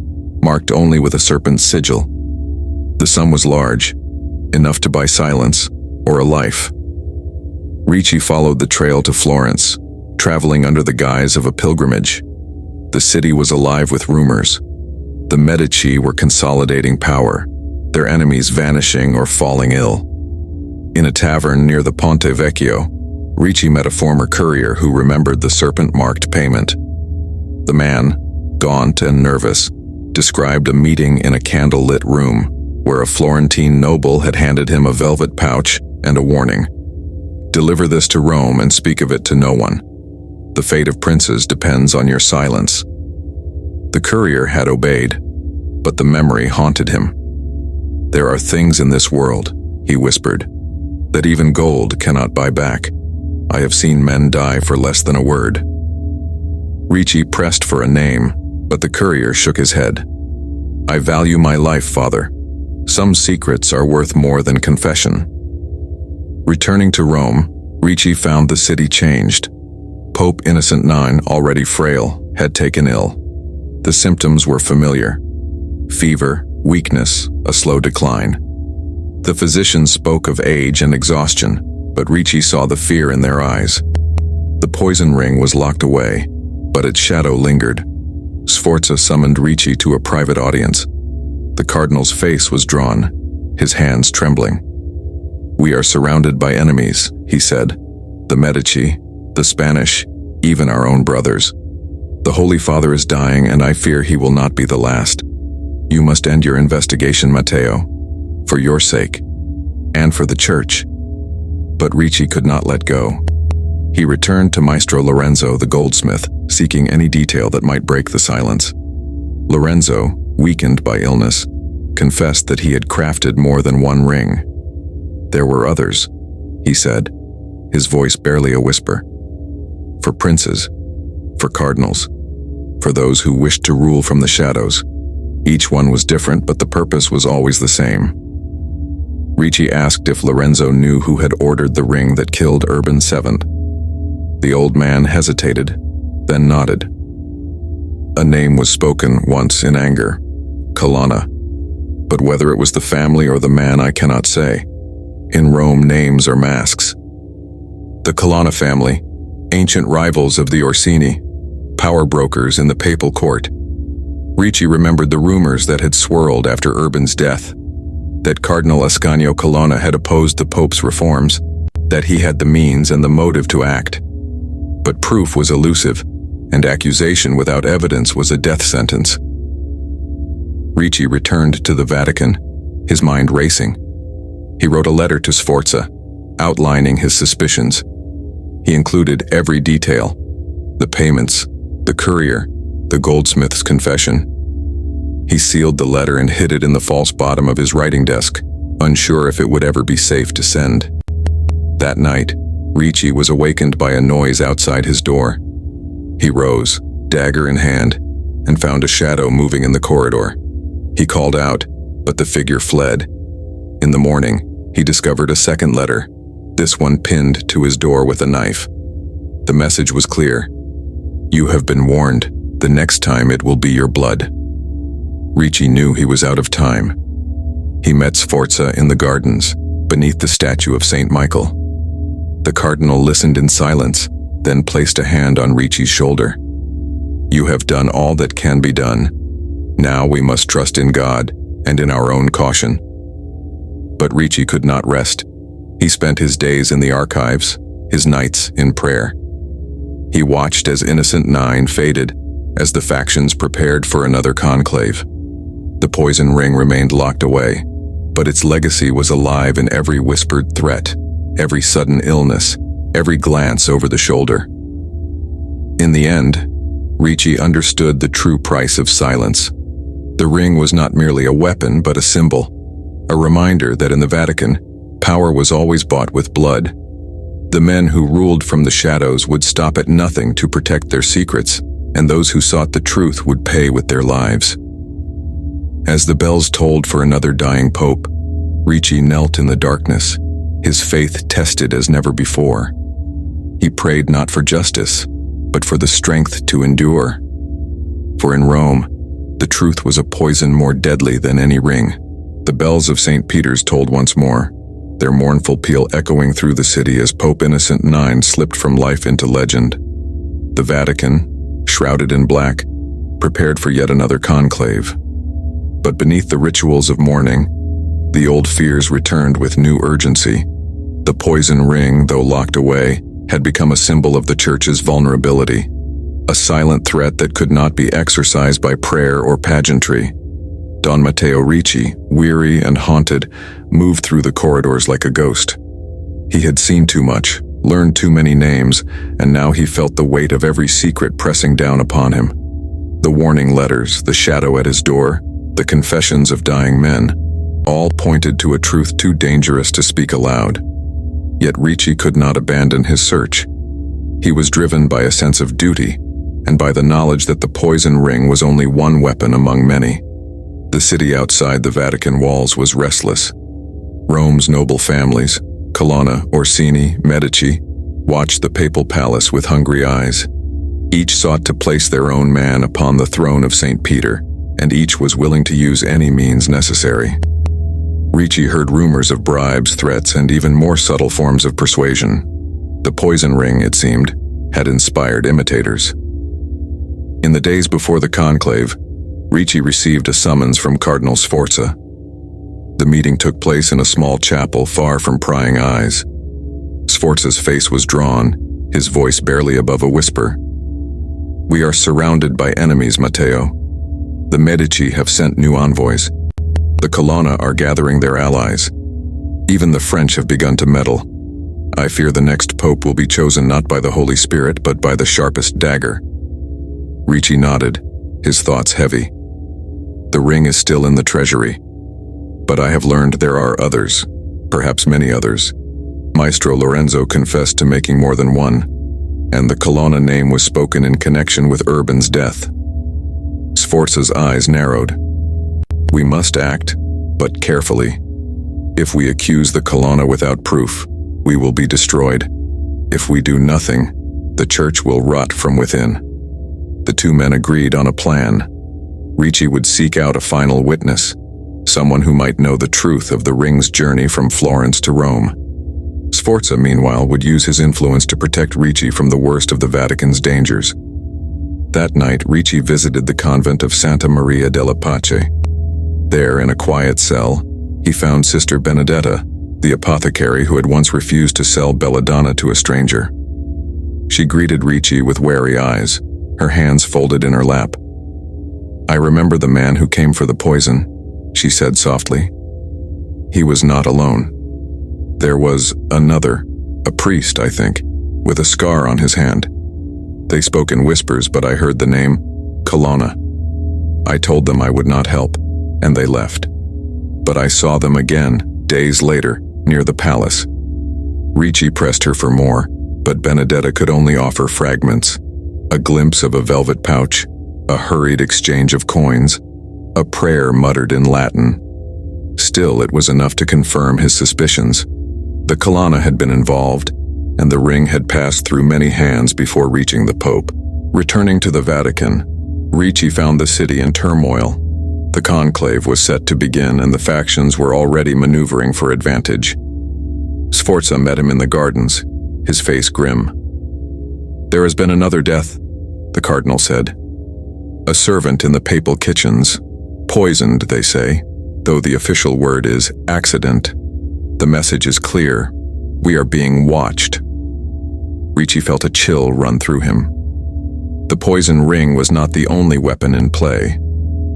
marked only with a serpent's sigil. The sum was large, enough to buy silence or a life. Ricci followed the trail to Florence, traveling under the guise of a pilgrimage. The city was alive with rumors. The Medici were consolidating power, their enemies vanishing or falling ill. In a tavern near the Ponte Vecchio, Ricci met a former courier who remembered the serpent-marked payment. The man, gaunt and nervous, described a meeting in a candle-lit room where a Florentine noble had handed him a velvet pouch and a warning. "Deliver this to Rome and speak of it to no one. The fate of princes depends on your silence." The courier had obeyed, but the memory haunted him. "There are things in this world," he whispered, "that even gold cannot buy back. I have seen men die for less than a word." Ricci pressed for a name, but the courier shook his head. "I value my life, Father. Some secrets are worth more than confession." Returning to Rome, Ricci found the city changed. Pope Innocent IX, already frail, had taken ill. The symptoms were familiar: fever, weakness, a slow decline. The physicians spoke of age and exhaustion, but Ricci saw the fear in their eyes. The poison ring was locked away, but its shadow lingered. Sforza summoned Ricci to a private audience. The cardinal's face was drawn, his hands trembling. "We are surrounded by enemies," he said. "The Medici, the Spanish, even our own brothers. The Holy Father is dying, and I fear he will not be the last. You must end your investigation, Matteo, for your sake, and for the Church." But Ricci could not let go. He returned to Maestro Lorenzo the goldsmith, seeking any detail that might break the silence. Lorenzo, weakened by illness, confessed that he had crafted more than one ring. "There were others," he said, his voice barely a whisper. "For princes, for cardinals, for those who wished to rule from the shadows. Each one was different, but the purpose was always the same." Ricci asked if Lorenzo knew who had ordered the ring that killed Urban VII. The old man hesitated, then nodded. A name was spoken once in anger: Colonna. But whether it was the family or the man, I cannot say. In Rome, names are masks. The Colonna family, ancient rivals of the Orsini, power brokers in the papal court. Ricci remembered the rumors that had swirled after Urban's death, that Cardinal Ascanio Colonna had opposed the Pope's reforms, that he had the means and the motive to act. But proof was elusive, and accusation without evidence was a death sentence. Ricci returned to the Vatican, his mind racing. He wrote a letter to Sforza, outlining his suspicions. He included every detail: the payments, the courier, the goldsmith's confession. He sealed the letter and hid it in the false bottom of his writing desk, unsure if it would ever be safe to send. That night, Ricci was awakened by a noise outside his door. He rose, dagger in hand, and found a shadow moving in the corridor. He called out, but the figure fled. In the morning, he discovered a second letter, this one pinned to his door with a knife. The message was clear: "You have been warned. The next time it will be your blood." Ricci knew he was out of time. He met Sforza in the gardens, beneath the statue of Saint Michael. The cardinal listened in silence, then placed a hand on Ricci's shoulder. "You have done all that can be done. Now we must trust in God and in our own caution." But Ricci could not rest. He spent his days in the archives, his nights in prayer. He watched as Innocent IX faded, as the factions prepared for another conclave. The poison ring remained locked away, but its legacy was alive in every whispered threat, every sudden illness, every glance over the shoulder. In the end, Ricci understood the true price of silence. The ring was not merely a weapon, but a symbol, a reminder that in the Vatican, power was always bought with blood. The men who ruled from the shadows would stop at nothing to protect their secrets, and those who sought the truth would pay with their lives. As the bells tolled for another dying pope, Ricci knelt in the darkness, his faith tested as never before. He prayed not for justice, but for the strength to endure. For in Rome, the truth was a poison more deadly than any ring. The bells of St. Peter's tolled once more, their mournful peal echoing through the city as Pope Innocent IX slipped from life into legend. The Vatican, shrouded in black, prepared for yet another conclave. But beneath the rituals of mourning, the old fears returned with new urgency. The poison ring, though locked away, had become a symbol of the Church's vulnerability, a silent threat that could not be exorcised by prayer or pageantry. Don Matteo Ricci, weary and haunted, moved through the corridors like a ghost. He had seen too much, learned too many names, and now he felt the weight of every secret pressing down upon him. The warning letters, the shadow at his door, the confessions of dying men, all pointed to a truth too dangerous to speak aloud. Yet Ricci could not abandon his search. He was driven by a sense of duty, and by the knowledge that the poison ring was only one weapon among many. The city outside the Vatican walls was restless. Rome's noble families, Colonna, Orsini, Medici, watched the papal palace with hungry eyes. Each sought to place their own man upon the throne of St. Peter, and each was willing to use any means necessary. Ricci heard rumors of bribes, threats, and even more subtle forms of persuasion. The poison ring, it seemed, had inspired imitators. In the days before the conclave, Ricci received a summons from Cardinal Sforza. The meeting took place in a small chapel far from prying eyes. Sforza's face was drawn, his voice barely above a whisper. "We are surrounded by enemies, Matteo. The Medici have sent new envoys. The Colonna are gathering their allies. Even the French have begun to meddle. I fear the next pope will be chosen not by the Holy Spirit, but by the sharpest dagger." Ricci nodded, his thoughts heavy. "The ring is still in the treasury. But I have learned there are others, perhaps many others. Maestro Lorenzo confessed to making more than one, and the Colonna name was spoken in connection with Urban's death." Sforza's eyes narrowed. "We must act, but carefully. If we accuse the Colonna without proof, we will be destroyed. If we do nothing, the Church will rot from within." The two men agreed on a plan. Ricci would seek out a final witness, someone who might know the truth of the ring's journey from Florence to Rome. Sforza, meanwhile, would use his influence to protect Ricci from the worst of the Vatican's dangers. That night, Ricci visited the convent of Santa Maria della Pace. There, in a quiet cell, he found Sister Benedetta, the apothecary who had once refused to sell belladonna to a stranger. She greeted Ricci with wary eyes, her hands folded in her lap. "I remember the man who came for the poison," she said softly. "He was not alone. There was another, a priest, I think, with a scar on his hand. They spoke in whispers, but I heard the name, Colonna. I told them I would not help, and they left. But I saw them again, days later, near the palace." Ricci pressed her for more, but Benedetta could only offer fragments. A glimpse of a velvet pouch, a hurried exchange of coins, a prayer muttered in Latin. Still, it was enough to confirm his suspicions. The Colonna had been involved, and the ring had passed through many hands before reaching the Pope. Returning to the Vatican, Ricci found the city in turmoil. The conclave was set to begin and the factions were already maneuvering for advantage. Sforza met him in the gardens, his face grim. "There has been another death," the cardinal said. "A servant in the papal kitchens. Poisoned, they say, though the official word is accident. The message is clear. We are being watched." Ricci felt a chill run through him. The poison ring was not the only weapon in play.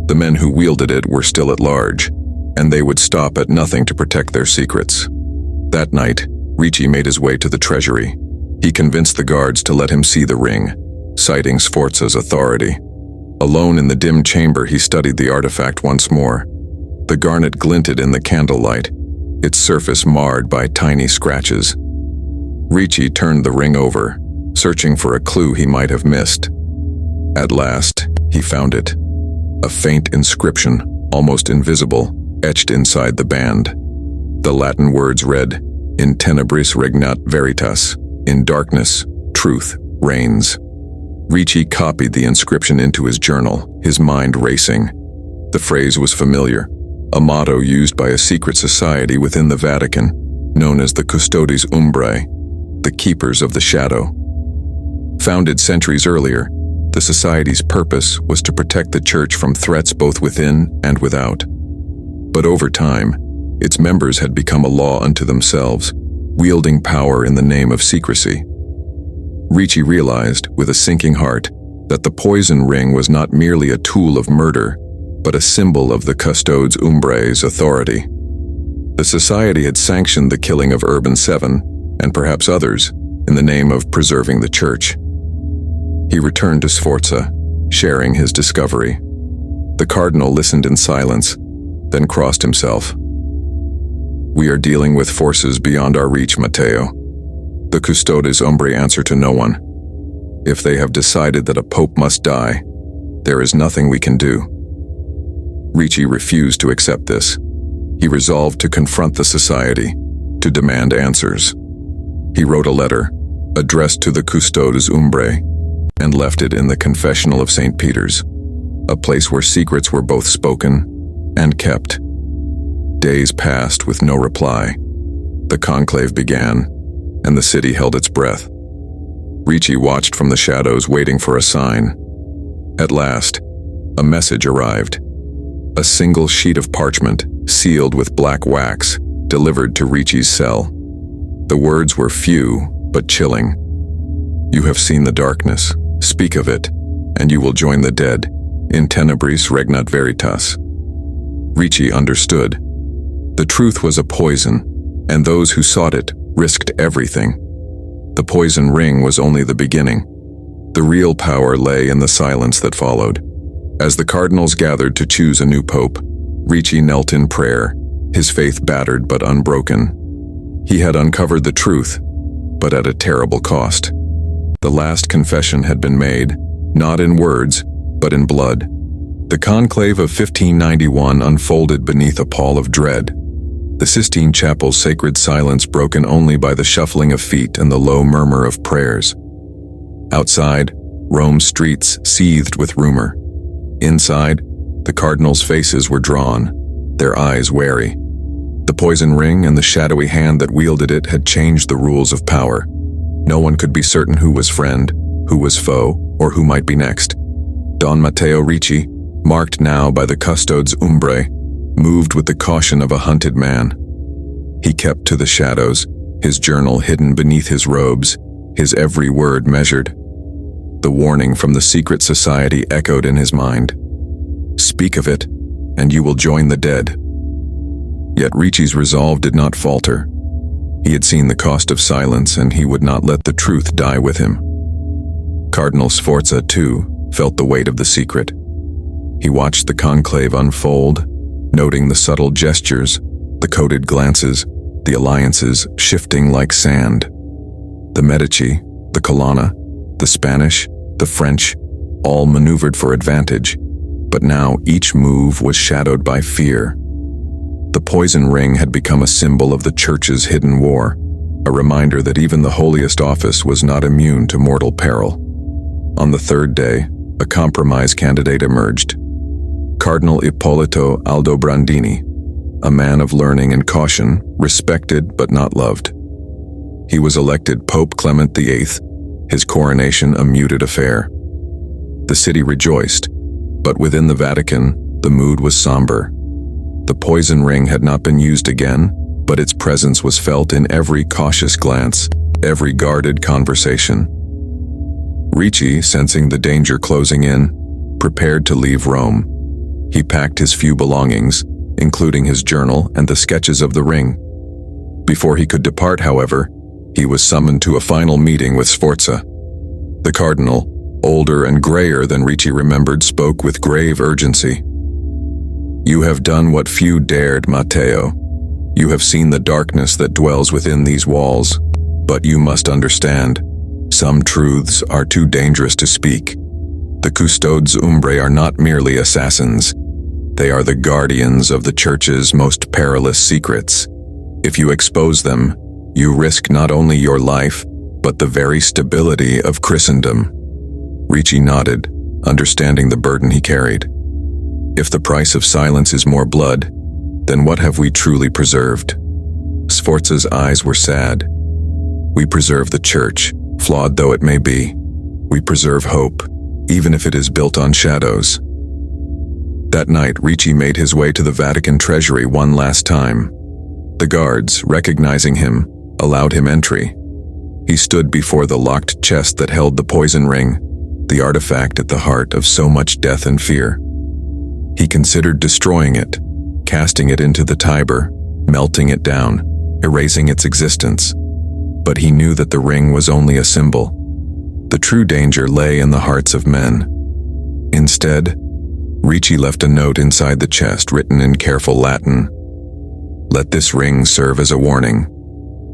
The men who wielded it were still at large, and they would stop at nothing to protect their secrets. That night, Ricci made his way to the treasury. He convinced the guards to let him see the ring, citing Sforza's authority. Alone in the dim chamber, he studied the artifact once more. The garnet glinted in the candlelight, its surface marred by tiny scratches. Ricci turned the ring over, searching for a clue he might have missed. At last, he found it. A faint inscription, almost invisible, etched inside the band. The Latin words read, "In tenebris regnat veritas," in darkness, truth reigns. Ricci copied the inscription into his journal, his mind racing. The phrase was familiar, a motto used by a secret society within the Vatican, known as the Custodes Umbrae, the Keepers of the Shadow. Founded centuries earlier, the society's purpose was to protect the Church from threats both within and without. But over time, its members had become a law unto themselves, wielding power in the name of secrecy. Ricci realized, with a sinking heart, that the poison ring was not merely a tool of murder, but a symbol of the Custodes Umbrae's authority. The society had sanctioned the killing of Urban VII, and perhaps others, in the name of preserving the Church. He returned to Sforza, sharing his discovery. The cardinal listened in silence, then crossed himself. "We are dealing with forces beyond our reach, Matteo. The Custodes Umbrae answer to no one. If they have decided that a pope must die, there is nothing we can do." Ricci refused to accept this. He resolved to confront the society, to demand answers. He wrote a letter, addressed to the Custodes Umbrae, and left it in the confessional of St. Peter's, a place where secrets were both spoken and kept. Days passed with no reply. The conclave began, and the city held its breath. Ricci watched from the shadows, waiting for a sign. At last, a message arrived. A single sheet of parchment, sealed with black wax, delivered to Ricci's cell. The words were few, but chilling. "You have seen the darkness. Speak of it, and you will join the dead. In tenebris regnat veritas." Ricci understood. The truth was a poison, and those who sought it risked everything. The poison ring was only the beginning. The real power lay in the silence that followed. As the cardinals gathered to choose a new pope, Ricci knelt in prayer, his faith battered but unbroken. He had uncovered the truth, but at a terrible cost. The last confession had been made, not in words, but in blood. The conclave of 1591 unfolded beneath a pall of dread. The Sistine Chapel's sacred silence broken only by the shuffling of feet and the low murmur of prayers. Outside, Rome's streets seethed with rumor. Inside, the cardinals' faces were drawn, their eyes wary. The poison ring and the shadowy hand that wielded it had changed the rules of power. No one could be certain who was friend, who was foe, or who might be next. Don Matteo Ricci, marked now by the Custodes Umbrae, moved with the caution of a hunted man. He kept to the shadows, his journal hidden beneath his robes, his every word measured. The warning from the secret society echoed in his mind. "Speak of it, and you will join the dead." Yet Ricci's resolve did not falter. He had seen the cost of silence, and he would not let the truth die with him. Cardinal Sforza, too, felt the weight of the secret. He watched the conclave unfold, noting the subtle gestures, the coded glances, the alliances shifting like sand. The Medici, the Colonna, the Spanish, the French, all maneuvered for advantage, but now each move was shadowed by fear. The poison ring had become a symbol of the Church's hidden war, a reminder that even the holiest office was not immune to mortal peril. On the third day, a compromise candidate emerged. Cardinal Ippolito Aldobrandini, a man of learning and caution, respected but not loved. He was elected Pope Clement VIII, his coronation a muted affair. The city rejoiced, but within the Vatican, the mood was somber. The poison ring had not been used again, but its presence was felt in every cautious glance, every guarded conversation. Ricci, sensing the danger closing in, prepared to leave Rome. He packed his few belongings, including his journal and the sketches of the ring. Before he could depart, however, he was summoned to a final meeting with Sforza. The cardinal, older and grayer than Ricci remembered, spoke with grave urgency. "You have done what few dared, Matteo. You have seen the darkness that dwells within these walls, but you must understand, some truths are too dangerous to speak. The Custodes Umbrae are not merely assassins. They are the guardians of the Church's most perilous secrets. If you expose them, you risk not only your life, but the very stability of Christendom." Ricci nodded, understanding the burden he carried. If the price of silence is more blood, then what have we truly preserved? Sforza's eyes were sad. We preserve the Church, flawed though it may be. We preserve hope, even if it is built on shadows. That night, Ricci made his way to the Vatican treasury one last time. The guards, recognizing him, allowed him entry. He stood before the locked chest that held the poison ring, the artifact at the heart of so much death and fear. He considered destroying it, casting it into the Tiber, melting it down, erasing its existence. But he knew that the ring was only a symbol. The true danger lay in the hearts of men. Instead, Ricci left a note inside the chest written in careful Latin. "Let this ring serve as a warning.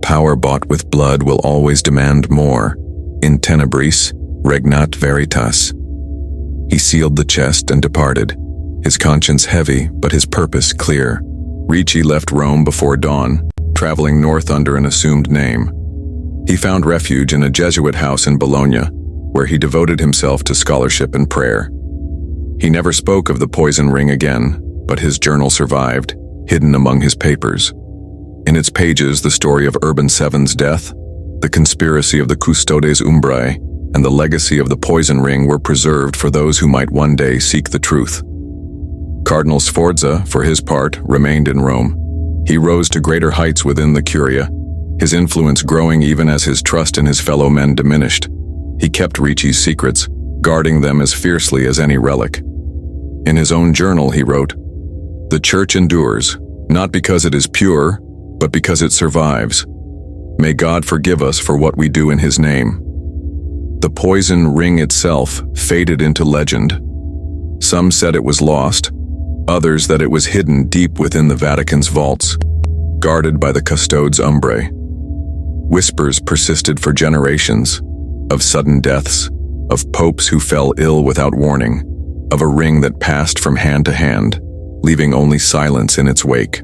Power bought with blood will always demand more. In tenebris, regnat veritas." He sealed the chest and departed, his conscience heavy but his purpose clear. Ricci left Rome before dawn, traveling north under an assumed name. He found refuge in a Jesuit house in Bologna, where he devoted himself to scholarship and prayer. He never spoke of the poison ring again, but his journal survived, hidden among his papers. In its pages, the story of Urban VII's death, the conspiracy of the Custodes Umbrae, and the legacy of the poison ring were preserved for those who might one day seek the truth. Cardinal Sforza, for his part, remained in Rome. He rose to greater heights within the Curia, his influence growing even as his trust in his fellow men diminished. He kept Ricci's secrets, guarding them as fiercely as any relic. In his own journal, he wrote, "The Church endures, not because it is pure, but because it survives. May God forgive us for what we do in His name." The poison ring itself faded into legend. Some said it was lost, others that it was hidden deep within the Vatican's vaults, guarded by the Custodes Umbrae. Whispers persisted for generations, of sudden deaths, of popes who fell ill without warning, of a ring that passed from hand to hand, leaving only silence in its wake.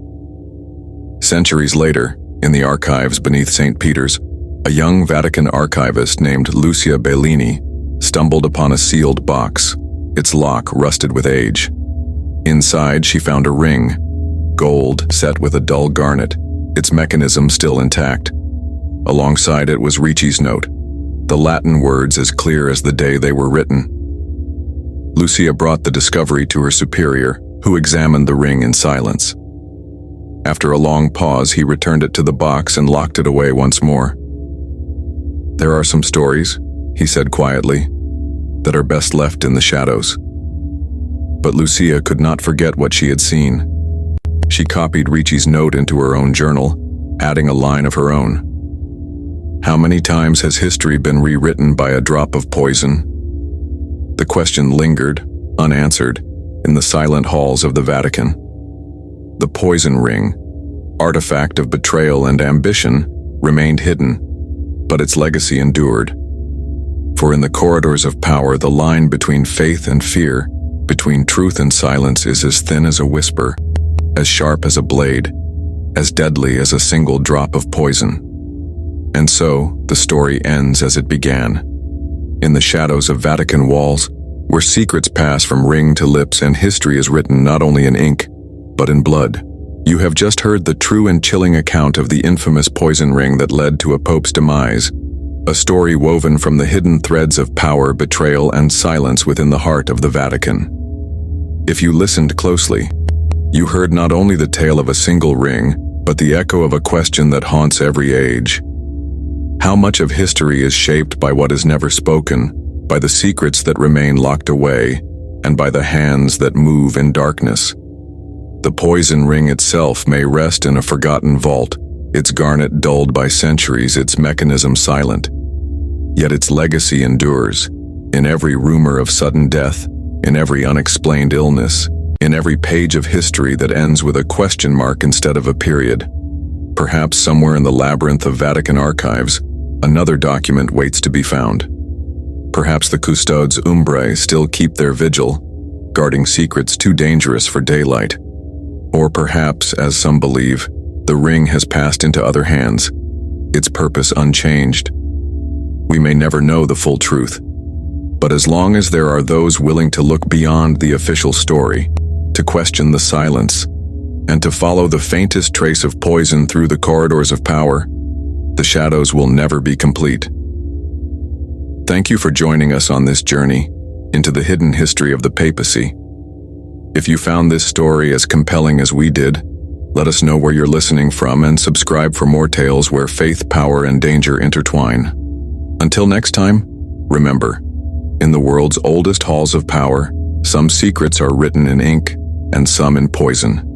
Centuries later, in the archives beneath St. Peter's, a young Vatican archivist named Lucia Bellini stumbled upon a sealed box, its lock rusted with age. Inside, she found a ring, gold set with a dull garnet, its mechanism still intact. Alongside it was Ricci's note, the Latin words as clear as the day they were written. Lucia brought the discovery to her superior, who examined the ring in silence. After a long pause, he returned it to the box and locked it away once more. "There are some stories," he said quietly, "that are best left in the shadows." But Lucia could not forget what she had seen. She copied Ricci's note into her own journal, adding a line of her own. How many times has history been rewritten by a drop of poison? The question lingered, unanswered, in the silent halls of the Vatican. The poison ring, artifact of betrayal and ambition, remained hidden, but its legacy endured. For in the corridors of power, the line between faith and fear, between truth and silence, is as thin as a whisper, as sharp as a blade, as deadly as a single drop of poison. And so, the story ends as it began. in the shadows of Vatican walls, where secrets pass from ring to lips and history is written not only in ink, but in blood. You have just heard the true and chilling account of the infamous poison ring that led to a pope's demise, a story woven from the hidden threads of power, betrayal, and silence within the heart of the Vatican. If you listened closely, you heard not only the tale of a single ring, but the echo of a question that haunts every age. How much of history is shaped by what is never spoken, by the secrets that remain locked away, and by the hands that move in darkness? The poison ring itself may rest in a forgotten vault, its garnet dulled by centuries, its mechanism silent. Yet its legacy endures, in every rumor of sudden death, in every unexplained illness, in every page of history that ends with a question mark instead of a period. Perhaps somewhere in the labyrinth of Vatican archives, another document waits to be found. Perhaps the custodes umbrae still keep their vigil, guarding secrets too dangerous for daylight. Or perhaps, as some believe, the ring has passed into other hands, its purpose unchanged. We may never know the full truth, but as long as there are those willing to look beyond the official story, to question the silence, and to follow the faintest trace of poison through the corridors of power, the shadows will never be complete. Thank you for joining us on this journey into the hidden history of the papacy. If you found this story as compelling as we did, let us know where you're listening from and subscribe for more tales where faith, power, and danger intertwine. Until next time, remember, in the world's oldest halls of power, some secrets are written in ink and some in poison.